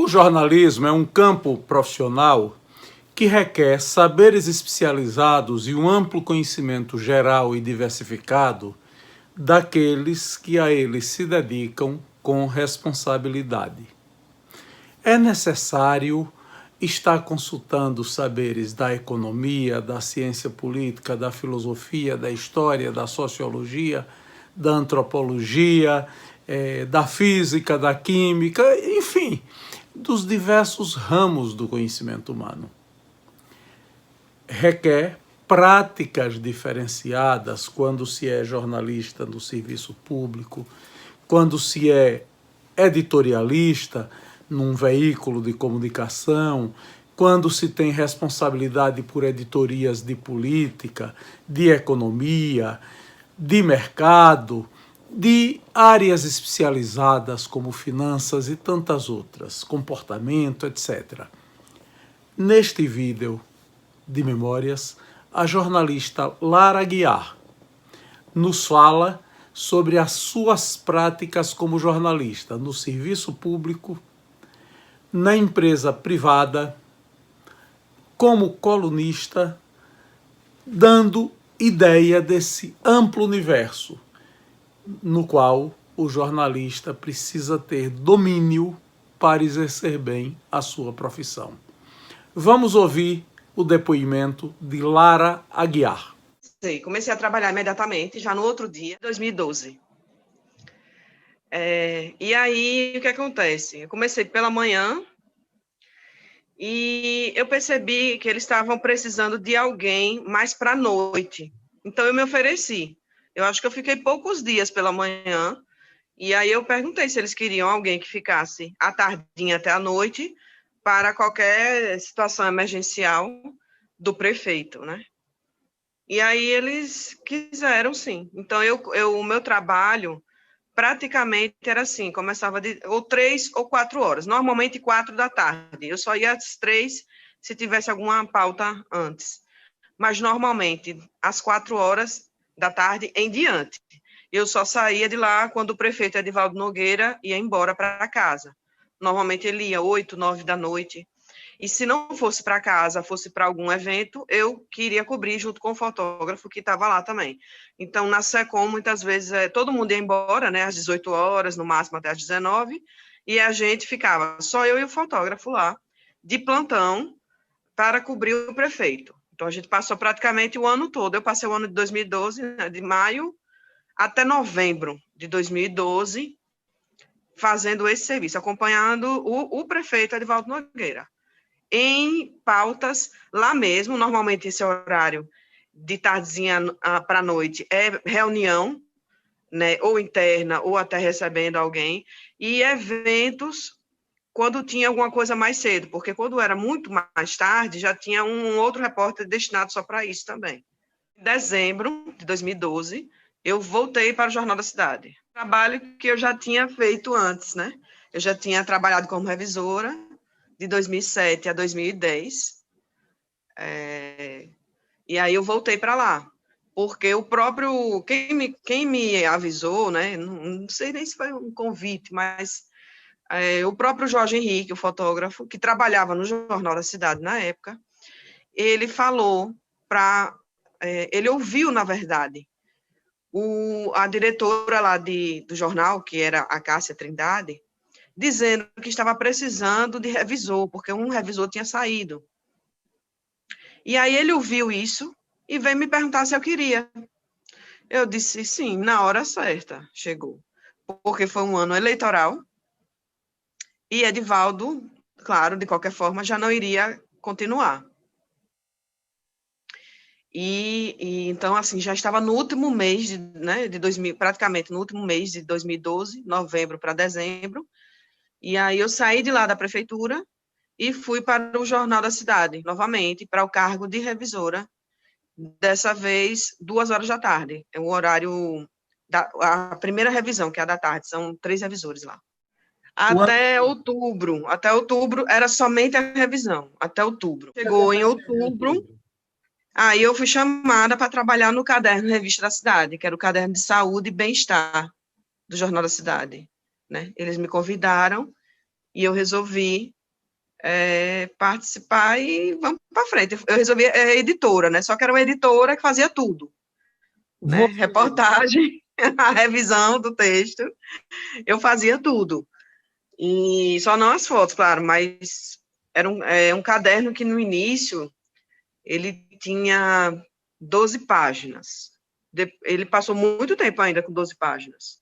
O jornalismo é um campo profissional que requer saberes especializados e um amplo conhecimento geral e diversificado daqueles que a ele se dedicam com responsabilidade. É necessário estar consultando saberes da economia, da ciência política, da filosofia, da história, da sociologia, da antropologia, da física, da química, enfim, dos diversos ramos do conhecimento humano. Requer práticas diferenciadas quando se é jornalista no serviço público, quando se é editorialista num veículo de comunicação, quando se tem responsabilidade por editorias de política, de economia, de mercado, de áreas especializadas como finanças e tantas outras, comportamento, etc. Neste vídeo de memórias, a jornalista Lara Aguiar nos fala sobre as suas práticas como jornalista no serviço público, na empresa privada, como colunista, dando ideia desse amplo universo no qual o jornalista precisa ter domínio para exercer bem a sua profissão. Vamos ouvir o depoimento de Lara Aguiar. Comecei a trabalhar imediatamente, já no outro dia, 2012. E aí, o que acontece? Eu comecei pela manhã e eu percebi que eles estavam precisando de alguém mais para a noite. Então, eu me ofereci. Eu acho que eu fiquei poucos dias pela manhã, e aí eu perguntei se eles queriam alguém que ficasse à tardinha até a noite para qualquer situação emergencial do prefeito, né? E aí eles quiseram, sim. Então, o meu trabalho praticamente era assim, começava ou 3 ou 4 horas, normalmente 4 da tarde. Eu só ia às 3 se tivesse alguma pauta antes. Mas, normalmente, às 4 horas da tarde em diante. Eu só saía de lá quando o prefeito Edivaldo Nogueira ia embora para casa. Normalmente ele ia 8, 9 da noite. E se não fosse para casa, fosse para algum evento, eu queria cobrir junto com o fotógrafo que estava lá também. Então, na SECOM, muitas vezes, todo mundo ia embora, né, às 18 horas, no máximo até às 19, e a gente ficava, só eu e o fotógrafo lá, de plantão, para cobrir o prefeito. Então, a gente passou praticamente o ano todo. Eu passei o ano de 2012, né, de maio até novembro de 2012, fazendo esse serviço, acompanhando o prefeito Edivaldo Nogueira. Em pautas lá mesmo, normalmente esse horário de tardezinha para a noite é reunião, né, ou interna, ou até recebendo alguém, e eventos quando tinha alguma coisa mais cedo, porque quando era muito mais tarde, já tinha um outro repórter destinado só para isso também. Em dezembro de 2012, eu voltei para o Jornal da Cidade. Trabalho que eu já tinha feito antes, né? Eu já tinha trabalhado como revisora, de 2007 a 2010, e aí eu voltei para lá, porque o próprio, quem me avisou, né, não sei nem se foi um convite, mas o próprio Jorge Henrique, o fotógrafo, que trabalhava no Jornal da Cidade na época, ele falou ele ouviu, na verdade, a diretora lá do jornal, que era a Cássia Trindade, dizendo que estava precisando de revisor, porque um revisor tinha saído. E aí ele ouviu isso e veio me perguntar se eu queria. Eu disse sim, na hora certa, chegou. Porque foi um ano eleitoral e Edivaldo, claro, de qualquer forma, já não iria continuar. E então, assim, já estava no último mês, praticamente no último mês de 2012, novembro para dezembro, e aí eu saí de lá da prefeitura e fui para o Jornal da Cidade, novamente, para o cargo de revisora, dessa vez, 2 horas da tarde. É o horário a primeira revisão, que é a da tarde, são 3 revisores lá. Até outubro era somente a revisão, até outubro. Chegou em outubro, aí eu fui chamada para trabalhar no caderno Revista da Cidade, que era o caderno de saúde e bem-estar do Jornal da Cidade, né? Eles me convidaram e eu resolvi participar e vamos para frente. Eu resolvi editora, né? Só que era uma editora que fazia tudo, né? Reportagem, a revisão do texto, eu fazia tudo. E só não as fotos, claro, mas era um caderno que no início ele tinha 12 páginas. Ele passou muito tempo ainda com 12 páginas.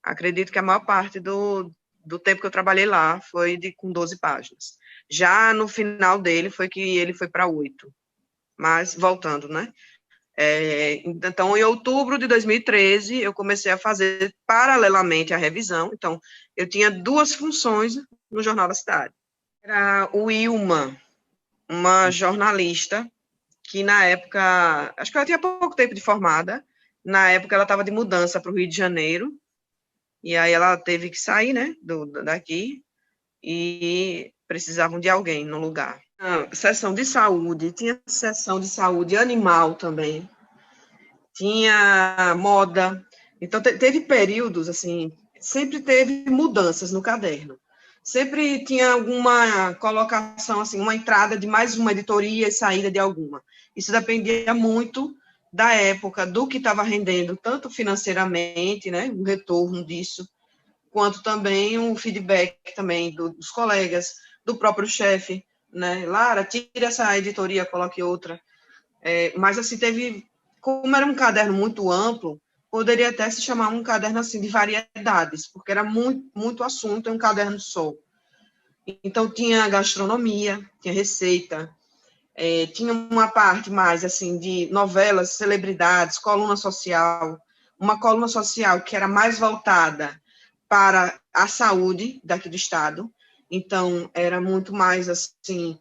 Acredito que a maior parte do tempo que eu trabalhei lá foi com 12 páginas. Já no final dele foi que ele foi para 8. Mas, voltando, né? Então, em outubro de 2013, eu comecei a fazer paralelamente a revisão. Então, eu tinha 2 funções no Jornal da Cidade. Era o Ilma, uma jornalista que, na época, acho que ela tinha pouco tempo de formada, na época ela estava de mudança para o Rio de Janeiro, e aí ela teve que sair, né, daqui, e precisavam de alguém no lugar. Seção de saúde, tinha seção de saúde animal também, tinha moda. Então, teve períodos, assim, sempre teve mudanças no caderno. Sempre tinha alguma colocação, assim, uma entrada de mais uma editoria e saída de alguma. Isso dependia muito da época, do que estava rendendo, tanto financeiramente, né, o retorno disso, quanto também um feedback também dos colegas, do próprio chefe, né, Lara, tire essa editoria, coloque outra. Mas, assim, como era um caderno muito amplo, poderia até se chamar um caderno, assim, de variedades, porque era muito, muito assunto em um caderno só. Então, tinha gastronomia, tinha receita, tinha uma parte mais, assim, de novelas, celebridades, coluna social, uma coluna social que era mais voltada para a saúde daqui do estado. Então, era muito mais, assim,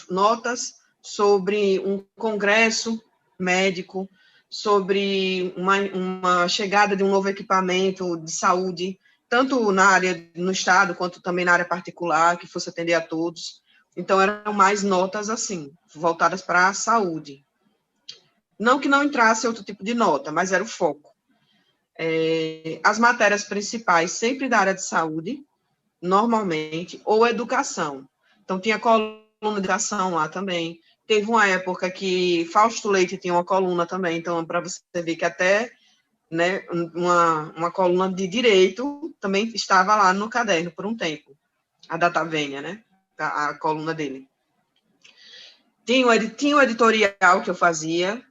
notas sobre um congresso médico, sobre uma chegada de um novo equipamento de saúde, tanto na área, no estado, quanto também na área particular, que fosse atender a todos. Então, eram mais notas, assim, voltadas para a saúde. Não que não entrasse outro tipo de nota, mas era o foco. As matérias principais, sempre da área de saúde, normalmente, ou educação. Então, tinha coluna de educação lá também. Teve uma época que Fausto Leite tinha uma coluna também, então, para você ver que até, né, uma coluna de direito também estava lá no caderno por um tempo. A Data Vênia, né? A coluna dele. Tinha o editorial que eu fazia.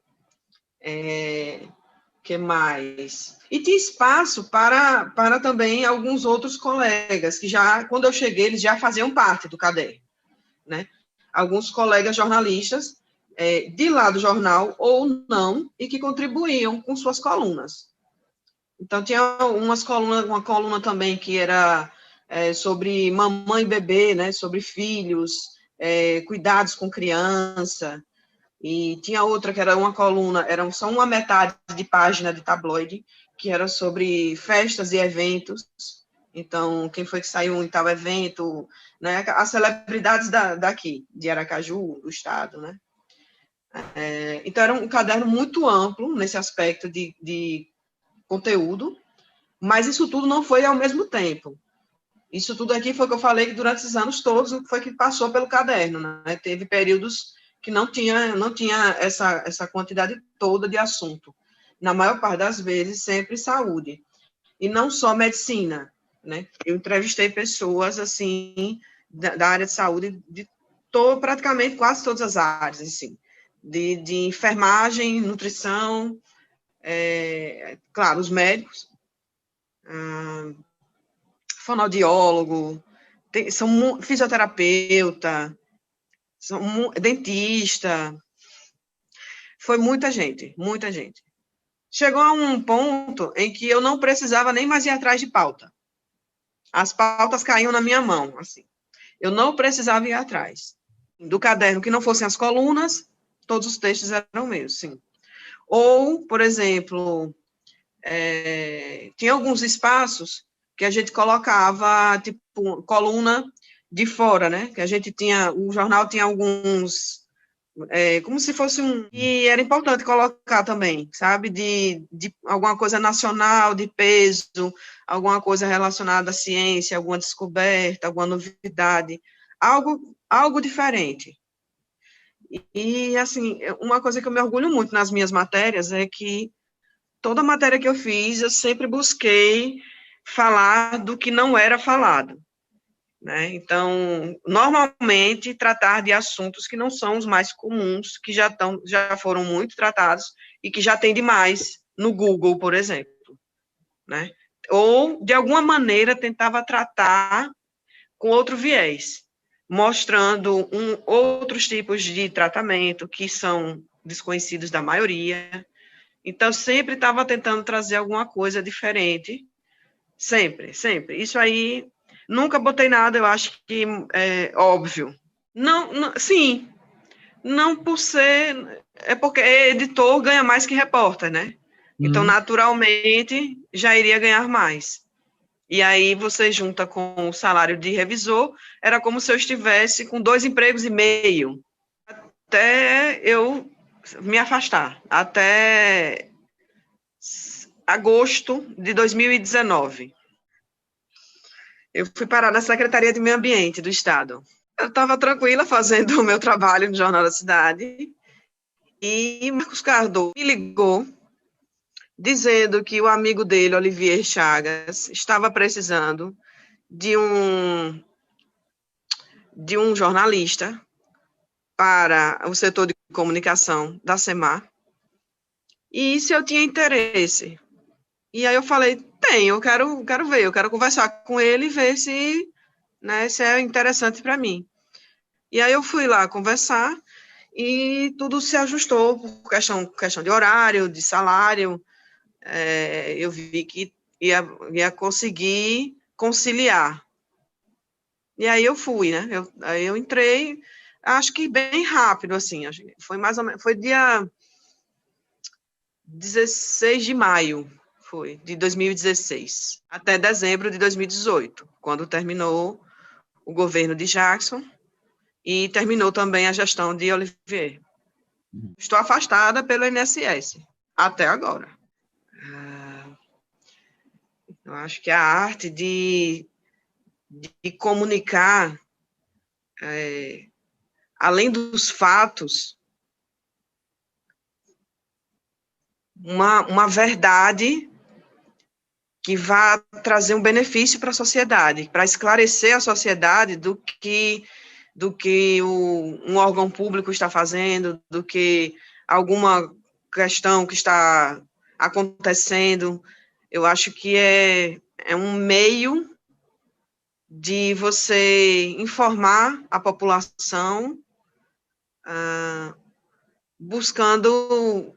Que mais? E tinha espaço para também alguns outros colegas, que já, quando eu cheguei, eles já faziam parte do caderno, né? Alguns colegas jornalistas, de lá do jornal ou não, e que contribuíam com suas colunas. Então, tinha uma coluna também que era sobre mamãe e bebê, né? Sobre filhos, cuidados com criança. E tinha outra que era uma coluna, era só uma metade de página de tabloide, que era sobre festas e eventos. Então, quem foi que saiu em tal evento, né? As celebridades daqui, de Aracaju, do estado, né? Então, era um caderno muito amplo nesse aspecto de conteúdo, mas isso tudo não foi ao mesmo tempo. Isso tudo aqui foi o que eu falei que durante esses anos todos foi que passou pelo caderno, né? Teve períodos que não tinha essa quantidade toda de assunto. Na maior parte das vezes, sempre saúde. E não só medicina, né? Eu entrevistei pessoas, assim, da área de saúde, praticamente quase todas as áreas, assim, de enfermagem, nutrição, claro, os médicos, fonoaudiólogo, fisioterapeuta, dentista, foi muita gente, muita gente. Chegou a um ponto em que eu não precisava nem mais ir atrás de pauta. As pautas caíam na minha mão, assim. Eu não precisava ir atrás. Do caderno que não fossem as colunas, todos os textos eram meus, sim. Ou, por exemplo, tinha alguns espaços que a gente colocava, tipo, coluna de fora, né? Que a gente tinha, o jornal tinha alguns como se fosse e era importante colocar também, sabe, de alguma coisa nacional, de peso, alguma coisa relacionada à ciência, alguma descoberta, alguma novidade, algo diferente. E, assim, uma coisa que eu me orgulho muito nas minhas matérias é que toda matéria que eu fiz, eu sempre busquei falar do que não era falado, né? Então, normalmente, tratar de assuntos que não são os mais comuns, que já foram muito tratados e que já tem demais no Google, por exemplo, né? Ou, de alguma maneira, tentava tratar com outro viés, mostrando outros tipos de tratamento que são desconhecidos da maioria. Então, sempre estava tentando trazer alguma coisa diferente, sempre, sempre. Isso aí, nunca botei nada, eu acho que é óbvio. Não, sim, não por ser, é porque editor ganha mais que repórter, né? Então, naturalmente, já iria ganhar mais. E aí você junta com o salário de revisor, era como se eu estivesse com 2 empregos e meio, até eu me afastar, até agosto de 2019. Eu fui parar na Secretaria de Meio Ambiente do Estado. Eu estava tranquila fazendo o meu trabalho no Jornal da Cidade, e Marcos Cardoso me ligou dizendo que o amigo dele, Olivier Chagas, estava precisando de um jornalista para o setor de comunicação da SEMAR, e se eu tinha interesse. E aí eu falei, eu quero ver, eu quero conversar com ele e ver se, né, se é interessante para mim. E aí eu fui lá conversar e tudo se ajustou por questão de horário, de salário. Eu vi que ia conseguir conciliar. E aí eu fui, né? Aí eu entrei, acho que bem rápido, assim, foi mais ou menos, foi dia 16 de maio, foi, de 2016, até dezembro de 2018, quando terminou o governo de Jackson e terminou também a gestão de Olivier. Estou afastada pelo INSS, até agora. Eu acho que a arte de comunicar, além dos fatos, uma verdade que vá trazer um benefício para a sociedade, para esclarecer a sociedade do que um órgão público está fazendo, do que alguma questão que está acontecendo. Eu acho que é um meio de você informar a população, buscando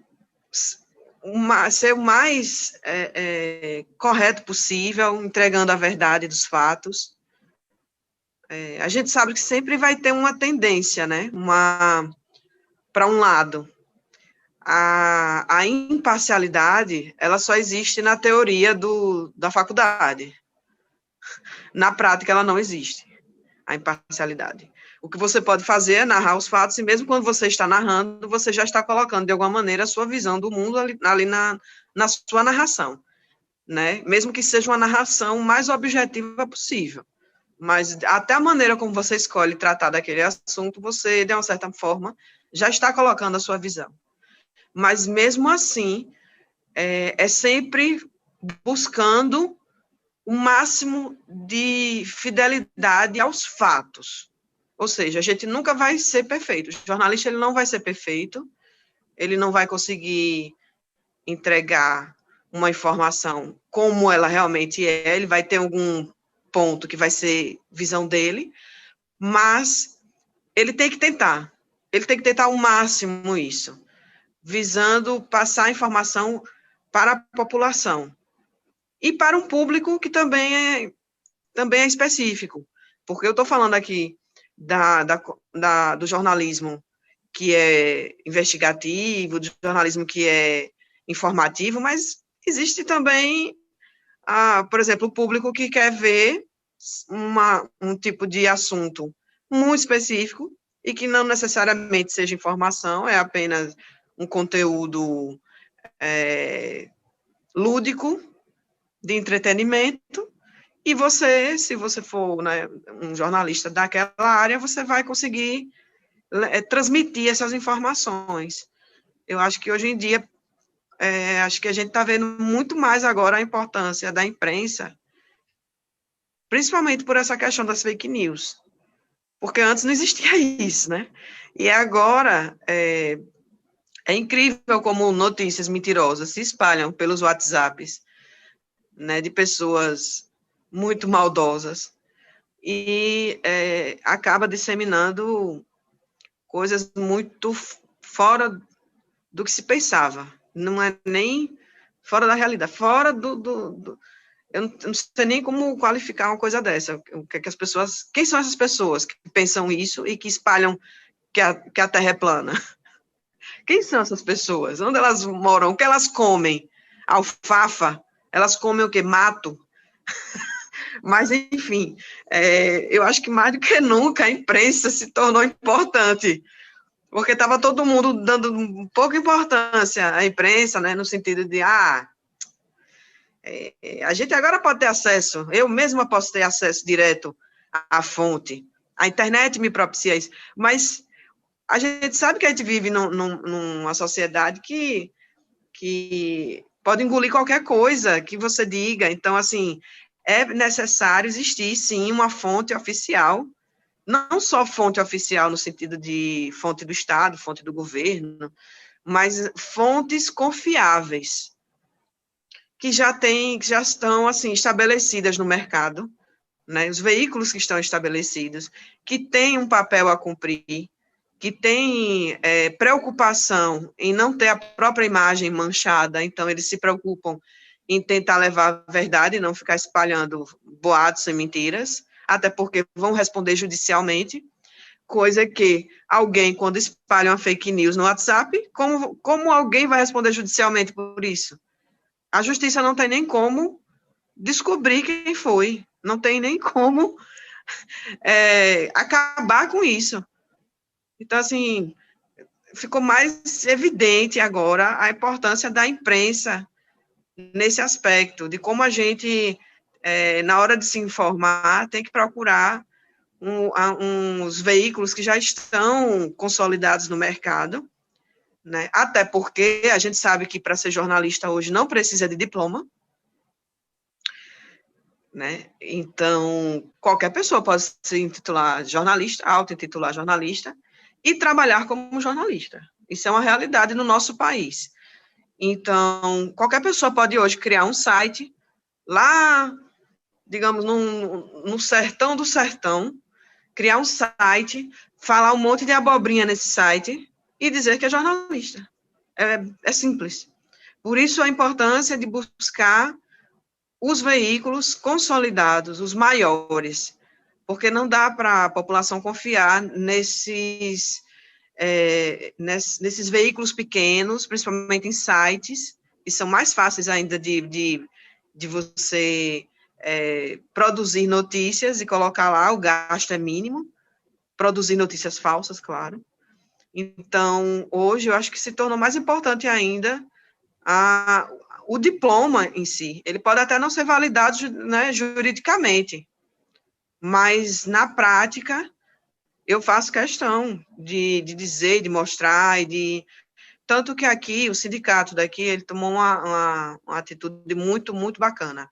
ser o mais correto possível, entregando a verdade dos fatos. A gente sabe que sempre vai ter uma tendência, né, para um lado. A imparcialidade, ela só existe na teoria da faculdade. Na prática, ela não existe, a imparcialidade. O que você pode fazer é narrar os fatos, e mesmo quando você está narrando, você já está colocando, de alguma maneira, a sua visão do mundo ali na sua narração, né? Mesmo que seja uma narração mais objetiva possível. Mas até a maneira como você escolhe tratar daquele assunto, você, de uma certa forma, já está colocando a sua visão. Mas, mesmo assim, é sempre buscando o máximo de fidelidade aos fatos. Ou seja, a gente nunca vai ser perfeito. O jornalista, ele não vai ser perfeito, ele não vai conseguir entregar uma informação como ela realmente é, ele vai ter algum ponto que vai ser visão dele, mas ele tem que tentar ao máximo isso, visando passar a informação para a população e para um público que também é específico, porque eu estou falando aqui do jornalismo que é investigativo, do jornalismo que é informativo, mas existe também, por exemplo, o público que quer ver um tipo de assunto muito específico e que não necessariamente seja informação, é apenas um conteúdo lúdico, de entretenimento, e você, se você for, né, um jornalista daquela área, você vai conseguir transmitir essas informações. Eu acho que hoje em dia, acho que a gente está vendo muito mais agora a importância da imprensa, principalmente por essa questão das fake news, porque antes não existia isso, né? E agora é incrível como notícias mentirosas se espalham pelos WhatsApps, né, de pessoas muito maldosas, e acaba disseminando coisas muito fora do que se pensava. Não é nem fora da realidade, fora eu não sei nem como qualificar uma coisa dessa. O que é que as pessoas... Quem são essas pessoas que pensam isso e que espalham que a Terra é plana? Quem são essas pessoas? Onde elas moram? O que elas comem? Alfafa? Elas comem o quê? Mato? Mas, enfim, eu acho que mais do que nunca a imprensa se tornou importante, porque estava todo mundo dando pouca importância à imprensa, né, no sentido de, a gente agora pode ter acesso, eu mesma posso ter acesso direto à fonte, a internet me propicia isso, mas a gente sabe que a gente vive numa sociedade que pode engolir qualquer coisa que você diga, então, assim, é necessário existir, sim, uma fonte oficial, não só fonte oficial no sentido de fonte do Estado, fonte do governo, mas fontes confiáveis, que já estão, assim, estabelecidas no mercado, né, os veículos que estão estabelecidos, que têm um papel a cumprir, que têm preocupação em não ter a própria imagem manchada, então eles se preocupam em tentar levar a verdade, não ficar espalhando boatos e mentiras, até porque vão responder judicialmente, coisa que alguém, quando espalha uma fake news no WhatsApp, como alguém vai responder judicialmente por isso? A justiça não tem nem como descobrir quem foi, não tem nem como acabar com isso. Então, assim, ficou mais evidente agora a importância da imprensa nesse aspecto, de como a gente, na hora de se informar, tem que procurar uns veículos que já estão consolidados no mercado, né? Até porque a gente sabe que para ser jornalista hoje não precisa de diploma, né? Então, qualquer pessoa pode se intitular jornalista, auto-intitular jornalista, e trabalhar como jornalista. Isso é uma realidade no nosso país. Então, qualquer pessoa pode hoje criar um site lá, digamos, no sertão do sertão, criar um site, falar um monte de abobrinha nesse site e dizer que é jornalista. É simples. Por isso a importância de buscar os veículos consolidados, os maiores, porque não dá para a população confiar nesses veículos pequenos, principalmente em sites, que são mais fáceis ainda de você produzir notícias e colocar lá, o gasto é mínimo, produzir notícias falsas, claro. Então, hoje, eu acho que se tornou mais importante ainda o diploma em si. Ele pode até não ser validado, né, juridicamente, mas, na prática, eu faço questão de dizer, de mostrar, tanto que aqui, o sindicato daqui, ele tomou uma atitude muito, muito bacana.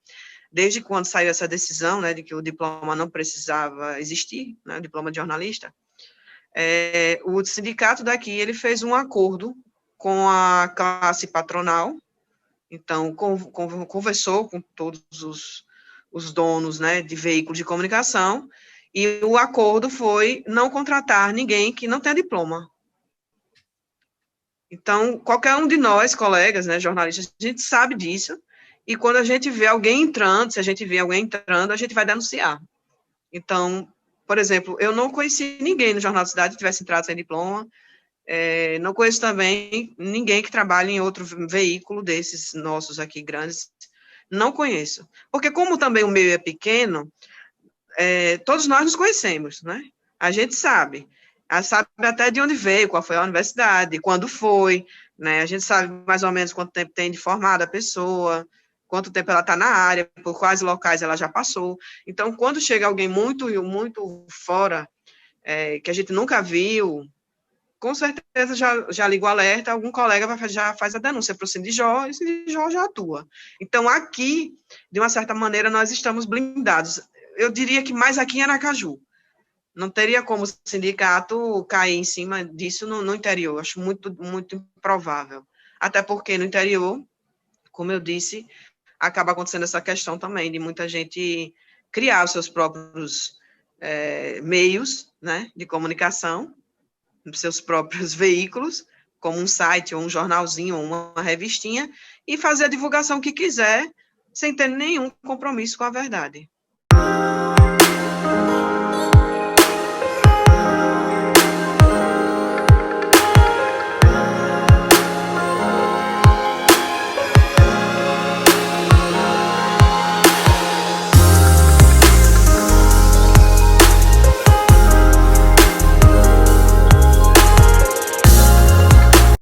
Desde quando saiu essa decisão, né, de que o diploma não precisava existir, né, o diploma de jornalista, o sindicato daqui, ele fez um acordo com a classe patronal, então, conversou com todos os donos, né, de veículos de comunicação, e o acordo foi não contratar ninguém que não tenha diploma. Então, qualquer um de nós, colegas, né, jornalistas, a gente sabe disso, e quando a gente vê alguém entrando, se a gente vê alguém entrando, a gente vai denunciar. Então, por exemplo, eu não conheci ninguém no Jornal da Cidade que tivesse entrado sem diploma, não conheço também ninguém que trabalhe em outro veículo desses nossos aqui grandes, não conheço. Porque como também o meio é pequeno, todos nós nos conhecemos, né? A gente sabe. sabe até de onde veio, qual foi a universidade, quando foi, né? A gente sabe mais ou menos quanto tempo tem de formada a pessoa, quanto tempo ela está na área, por quais locais ela já passou. Então, quando chega alguém muito, muito fora, que a gente nunca viu, com certeza já liga o alerta, algum colega já faz a denúncia para o Sindijó, e o Sindijó já atua. Então, aqui, de uma certa maneira, nós estamos blindados. Eu diria que mais aqui em Aracaju. Não teria como o sindicato cair em cima disso no interior. Acho muito, muito improvável. Até porque no interior, como eu disse, acaba acontecendo essa questão também de muita gente criar os seus próprios meios, né, de comunicação, seus próprios veículos, como um site, ou um jornalzinho, ou uma revistinha, e fazer a divulgação que quiser, sem ter nenhum compromisso com a verdade.